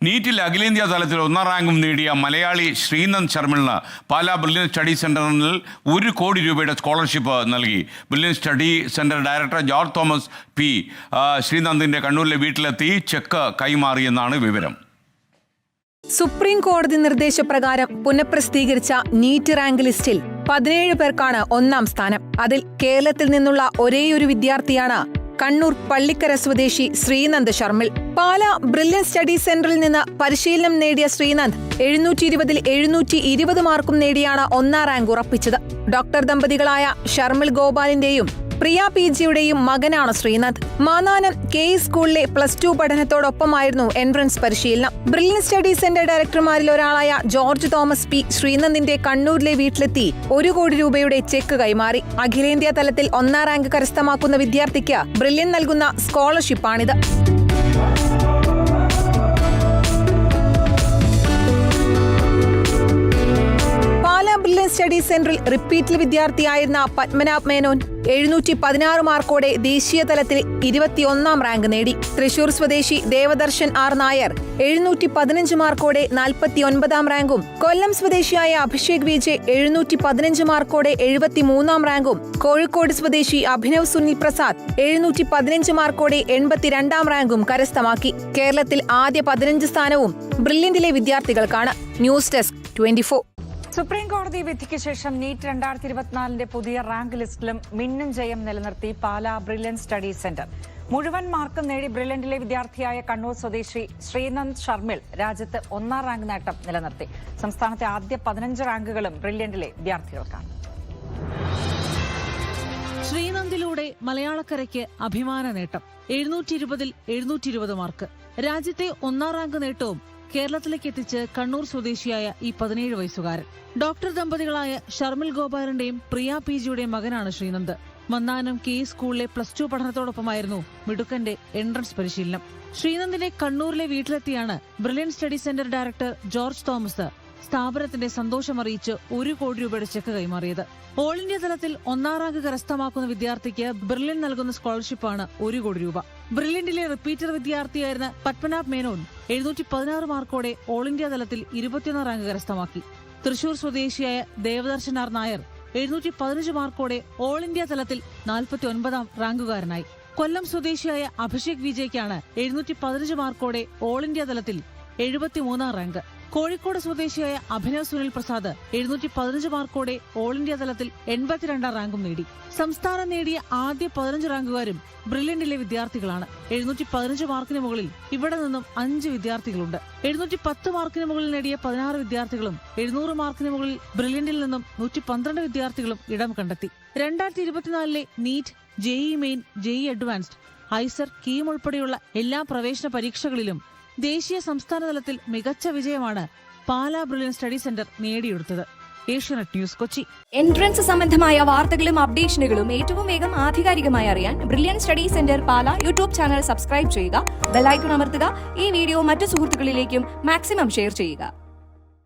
നീറ്റിൽ അഖിലേന്ത്യാ തലത്തിൽ 1ാം റാങ്കും നേടിയ മലയാളി ശ്രീനന്ദ് ശർമിളിന് പാലാ ബ്രില്യൻ സ്റ്റഡി സെന്ററിൽ 1 കോടി രൂപയുടെ സ്കോളർഷിപ്പ് നൽകി. Brilliant study centre director George Thomas P ശ്രീനന്ദിന്റെ കണ്ണൂരിലെ വീട്ടിലെത്തി ചെക്ക് കൈമാറിയെന്നാണ് വിവരം. സുപ്രീം കോടതി നിർദ്ദേശപ്രകാരം പുനഃപ്രസിദ്ധീകരിച്ച നീറ്റ് റാങ്ക് ലിസ്റ്റിൽ 17 പേർക്കാണ് 1ാം സ്ഥാനം. അതിൽ കേരളത്തിൽ നിന്നുള്ള ഒരേയൊരു വിദ്യാർത്ഥിയാണ് കണ്ണൂർ പള്ളിക്കര സ്വദേശി ശ്രീനന്ദ് ശർമിൾ. പാലാ ബ്രില്യൻ സ്റ്റഡി സെന്ററിൽ നിന്ന് പരിശീലനം നേടിയ ശ്രീനന്ദ് 720-ൽ 720 മാർക്കും നേടിയാണ് 1ാം റാങ്ക് ഉറപ്പിച്ചത്. ഡോക്ടർ ദമ്പതികളായ ശർമിൾ ഗോപാലിന്റെയും പ്രിയ PGയുടെയും മകനാണ് ശ്രീനന്ദ്. മാന്നാനം KE സ്കൂളിലെ +2 പഠനത്തോടൊപ്പമായിരുന്നു എൻട്രൻസ് പരിശീലനം. ബ്രില്യൻ സ്റ്റഡി സെന്റർ ഡയറക്ടർമാരിൽ ഒരാളായ ജോർജ് തോമസ് പി ശ്രീനന്ദിന്റെ കണ്ണൂരിലെ വീട്ടിലെത്തി 1 കോടി രൂപയുടെ ചെക്ക് കൈമാറി. അഖിലേന്ത്യാ തലത്തിൽ 1ാം റാങ്ക് കരസ്ഥമാക്കുന്ന വിദ്യാർത്ഥിക്ക് ബ്രില്യൻ നൽകുന്ന സ്കോളർഷിപ്പാണിത്. ബ്രില്യൻ സ്റ്റഡി സെന്ററിൽ റിപ്പീറ്റിൽ വിദ്യാർത്ഥിയായിരുന്ന പത്മനാഭ് മേനോൻ 716 മാർക്കോടെ ദേശീയ തലത്തിൽ 21ാം റാങ്ക് നേടി. തൃശൂർ സ്വദേശി ദേവദർശൻ R നായർ 715 മാർക്കോടെ 49ാം റാങ്കും, കൊല്ലം സ്വദേശിയായ അഭിഷേക് വിജയ് 715 മാർക്കോടെ 73ാം റാങ്കും, കോഴിക്കോട് സ്വദേശി അഭിനവ് സുനിൽ പ്രസാദ് 715 മാർക്കോടെ 82ാം റാങ്കും കരസ്ഥമാക്കി. കേരളത്തിൽ ആദ്യ 15 സ്ഥാനവും ബ്രില്യന്റിലെ വിദ്യാർത്ഥികൾക്കാണ്. News desk 24. സുപ്രീം കോടതി വിധിക്ക് ശേഷം നീറ്റ് 2024 പുതിയ റാങ്ക് ലിസ്റ്റിലും മിന്നും ജയം നിലനിർത്തി പാലാ ബ്രില്യൻ സ്റ്റഡി സെന്റർ. മുഴുവൻ മാർക്കും നേടി ബ്രില്യന്റിലെ വിദ്യാർത്ഥിയായ കണ്ണൂർ സ്വദേശി ശ്രീനന്ദ് ശർമിൾ രാജ്യത്ത് 1ാം റാങ്ക് നേട്ടം നിലനിർത്തി. സംസ്ഥാനത്തെ ആദ്യ 15 റാങ്കുകളും ബ്രില്യന്റിലെ വിദ്യാർത്ഥികൾക്കാണ്. ശ്രീനന്ദിലൂടെ മലയാളക്കരയ്ക്ക് അഭിമാന നേട്ടം. 720-ൽ 720 മാർക്ക്. രാജ്യത്തെ 1ാം റാങ്ക് നേട്ടവും കേരളത്തിലേക്ക് എത്തിച്ച് കണ്ണൂർ സ്വദേശിയായ ഈ 17 വയസ്സുകാരൻ. ഡോക്ടർ ദമ്പതികളായ ശർമിൾ ഗോപാലിന്റെയും പ്രിയ PGയുടെയും മകനാണ് ശ്രീനന്ദ്. മന്നാനം KE സ്കൂളിലെ +2 പഠനത്തോടൊപ്പമായിരുന്നു മിടുക്കന്റെ എൻട്രൻസ് പരിശീലനം. ശ്രീനന്ദിനെ കണ്ണൂരിലെ വീട്ടിലെത്തിയാണ് Brilliant study centre director George Thomas സ്ഥാപനത്തിന്റെ സന്തോഷമറിയിച്ച് 1 കോടി രൂപയുടെ ചെക്ക് കൈമാറിയത്. ഓൾ ഇന്ത്യ തലത്തിൽ 1ാം റാങ്ക് കരസ്ഥമാക്കുന്ന വിദ്യാർത്ഥിക്ക് ബ്രില്യൻ നൽകുന്ന സ്കോളർഷിപ്പാണ് 1 കോടി രൂപ. ബ്രില്യന്റിലെ റിപ്പീറ്റർ വിദ്യാർത്ഥിയായിരുന്ന പത്മനാഭ് മേനോൻ 716 മാർക്കോടെ ഓൾ ഇന്ത്യ തലത്തിൽ 21ാം റാങ്ക് കരസ്ഥമാക്കി. തൃശൂർ സ്വദേശിയായ ദേവദർശൻ R നായർ 715 മാർക്കോടെ ഓൾ ഇന്ത്യ തലത്തിൽ 49ാം റാങ്കുകാരനായി. കൊല്ലം സ്വദേശിയായ അഭിഷേക് വിജയ്ക്കാണ് 715 മാർക്കോടെ ഓൾ ഇന്ത്യ തലത്തിൽ 73ാം റാങ്ക്. കോഴിക്കോട് സ്വദേശിയായ അഭിനവ് സുനിൽ പ്രസാദ് 715 മാർക്കോടെ ഓൾ ഇന്ത്യ തലത്തിൽ 82ാം റാങ്കും നേടി. സംസ്ഥാനം നേടിയ ആദ്യ 15 റാങ്കുകാരും ബ്രില്യന്റിലെ വിദ്യാർത്ഥികളാണ്. 715 മാർക്കിന് മുകളിൽ ഇവിടെ നിന്നും 5 വിദ്യാർത്ഥികളുണ്ട്. 710 മാർക്കിന് മുകളിൽ നേടിയ 16 വിദ്യാർത്ഥികളും 700 മാർക്കിന് മുകളിൽ ബ്രില്യന്റിൽ നിന്നും 112 വിദ്യാർത്ഥികളും ഇടം കണ്ടെത്തി. 2024 NEET, JEE main, JEE advanced, IISER, KEAM ഉൾപ്പെടെയുള്ള എല്ലാ പ്രവേശന പരീക്ഷകളിലും ദേശീയ സംസ്ഥാന തലത്തിൽ മികച്ച വിജയമാണ് പാലാ ബ്രില്യൻ സ്റ്റഡി സെന്റർ നേടിയെടുത്തത്. ഏഷ്യാനെറ്റ് ന്യൂസ്, കൊച്ചി. എൻട്രൻസ് സംബന്ധമായ വാർത്തകളും അപ്ഡേഷനുകളും ഏറ്റവും വേഗം ആധികാരികമായി അറിയാൻ brilliant study centre Pala YouTube channel subscribe ചെയ്യുക, ബെൽ ഐക്കൺ അമർത്തുക. ഈ വീഡിയോ മറ്റു സുഹൃത്തുക്കളിലേക്കും മാക്സിമം ഷെയർ ചെയ്യുക.